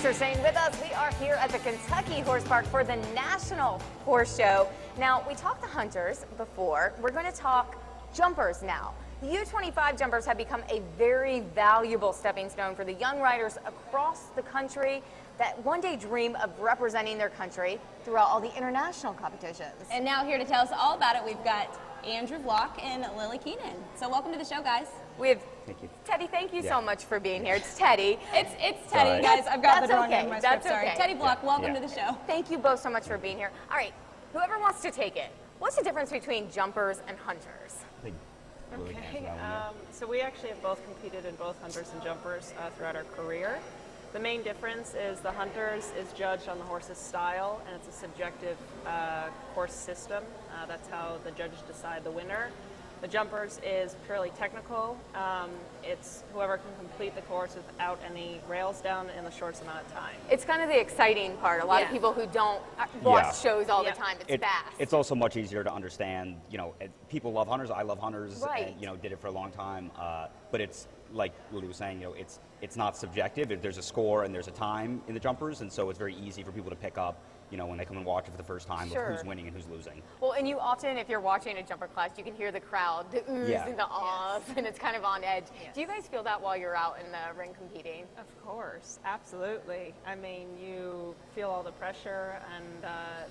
for staying with us. We are here at the Kentucky Horse Park for the National Horse Show. Now, we talked to hunters before. We're going to talk jumpers now. The U25 jumpers have become a very valuable stepping stone for the young riders across the country that one day dream of representing their country throughout all the international competitions. And now here to tell us all about it, we've got Andrew Block and Lillie Keenan. So welcome to the show, guys. We have Thank you. Teddy, thank you so much for being here. It's Teddy. It's Teddy, guys. I've got the wrong name in my script. Sorry. Okay. Teddy Block, welcome to the show. Thank you both so much for being here. All right, whoever wants to take it, what's the difference between jumpers and hunters? Okay, so we actually have both competed in both hunters and jumpers throughout our career. The main difference is the hunters is judged on the horse's style, and it's a subjective course system. That's how the judges decide the winner. The jumpers is purely technical. It's whoever can complete the course without any rails down in the shortest amount of time. It's kind of the exciting part. A lot of people who don't watch shows all the time, it's fast. It's also much easier to understand. You know, people love hunters. I love hunters. Right. And, you know, did it for a long time. But it's like Lillie was saying. You know, it's not subjective. There's a score and there's a time in the jumpers, and so it's very easy for people to pick up. You know, when they come and watch it for the first time, of who's winning and who's losing. Well, and you often, if you're watching a jumper class, you can hear the crowd, the oohs and the ahs, and it's kind of on edge. Do you guys feel that while you're out in the ring competing? Of course, absolutely. I mean, you feel all the pressure, and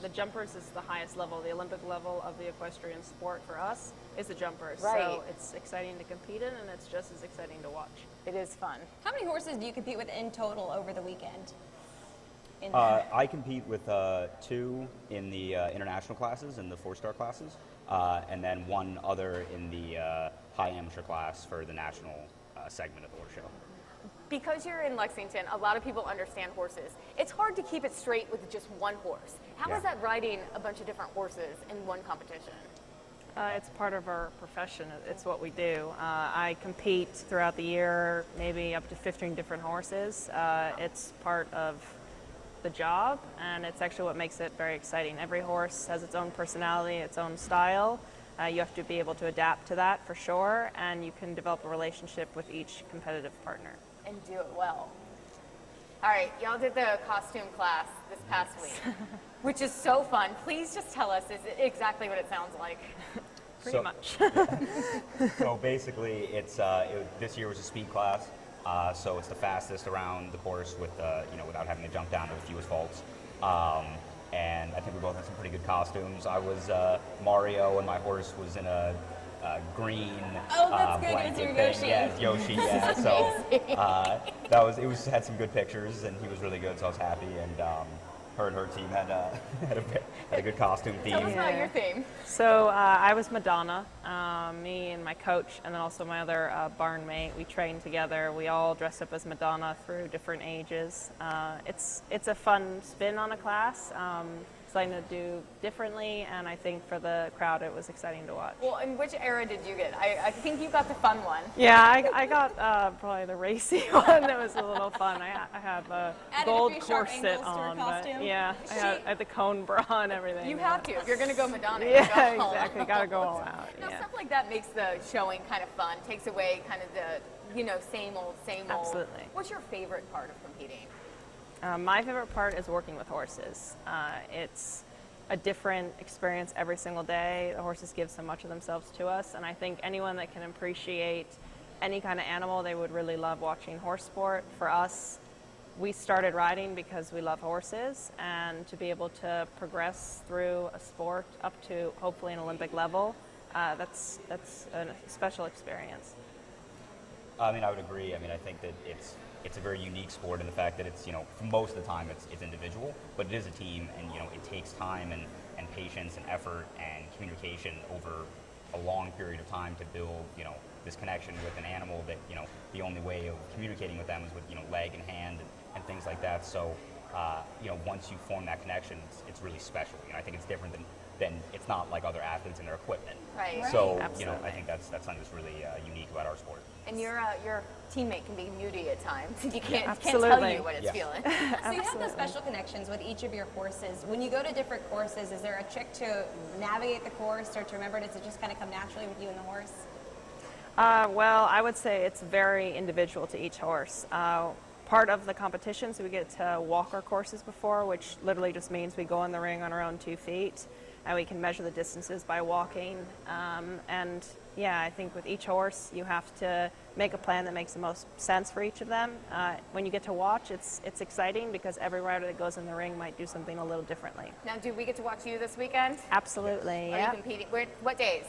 the jumpers is the highest level, the Olympic level of the equestrian sport for us is the jumpers. Right. So it's exciting to compete in, and it's just as exciting to watch. It is fun. How many horses do you compete with in total over the weekend? I compete with 2 in the international classes, in the 4-star classes, and then 1 other in the high amateur class for the national segment of the horse show. Because you're in Lexington, a lot of people understand horses. It's hard to keep it straight with just one horse. How is that riding a bunch of different horses in one competition? It's part of our profession. It's what we do. I compete throughout the year, maybe up to 15 different horses. It's part of the job, and it's actually what makes it very exciting. Every horse has its own personality, its own style. You have to be able to adapt to that for sure, and you can develop a relationship with each competitive partner. And do it well. All right, y'all did the costume class this past week, which is so fun. Please just tell us exactly what it sounds like. Pretty much. So basically, this year was a speed class. So it's the fastest around the course with, you know, without having to jump down to the fewest faults. And I think we both had some pretty good costumes. I was Mario, and my horse was in a green blanket It was your thing. Yoshi. Yeah, Yoshi. Yeah. So it had some good pictures, and he was really good. So I was happy. And her team had a good costume theme. Tell us about your theme. So I was Madonna, me and my coach, and then also my other barn mate. We trained together. We all dressed up as Madonna through different ages. It's a fun spin on a class. Something to do differently, and I think for the crowd it was exciting to watch. Well, and which era did you get? I think you got the fun one. Yeah, I got probably the racy one. That was a little fun. I have a gold corset on, but yeah, I had the cone bra and everything. You have to. If you're going to go Madonna, yeah, you go exactly. Got to go all out. Now, Yeah. stuff like that makes the showing kind of fun, takes away kind of the, you know, same old, same old. Absolutely. What's your favorite part of competing? My favorite part is working with horses. It's a different experience every single day. The horses give so much of themselves to us, and I think anyone that can appreciate any kind of animal, they would really love watching horse sport. For us, we started riding because we love horses, and to be able to progress through a sport up to hopefully an Olympic level, that's a special experience. I mean, I would agree. I mean, I think that it's a very unique sport in the fact that it's, you know, for most of the time it's individual, but it is a team, and, you know, it takes time and patience and effort and communication over a long period of time to build, you know, this connection with an animal that, you know, the only way of communicating with them is with, you know, leg and hand and things like that. So, you know, once you form that connection, it's really special. You know, I think it's different than it's not like other athletes and their equipment. Right. So, Absolutely. you know, I think that's something that's really unique about our sport. And your teammate can be moody at times. You can't tell Absolutely. you what it's feeling. So you have those special connections with each of your horses. When you go to different courses, is there a trick to navigate the course or to remember? Does it just kind of come naturally with you and the horse? Well, I would say it's very individual to each horse. part of the competition, so we get to walk our courses before, which literally just means we go in the ring on our own 2 feet, and we can measure the distances by walking. And yeah, I think with each horse, you have to make a plan that makes the most sense for each of them. When you get to watch, it's exciting because every rider that goes in the ring might do something a little differently. Now, do we get to watch you this weekend? Absolutely, Are yeah. you competing? What days?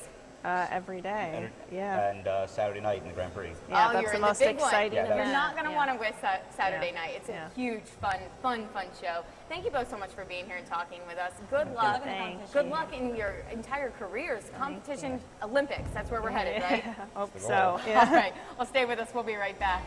Every day, yeah. And Saturday night in the Grand Prix. Yeah, Oh, that's you're the in the most big one. exciting Yeah, event. You're not going to Yeah. want to miss Saturday Yeah. night. It's a Yeah. huge, fun show. Thank you both so much for being here and talking with us. Good luck. Thank Good you. luck in your entire careers. Competition, Olympics. That's where we're headed, right? Hope so, yeah. All right. Well, stay with us. We'll be right back.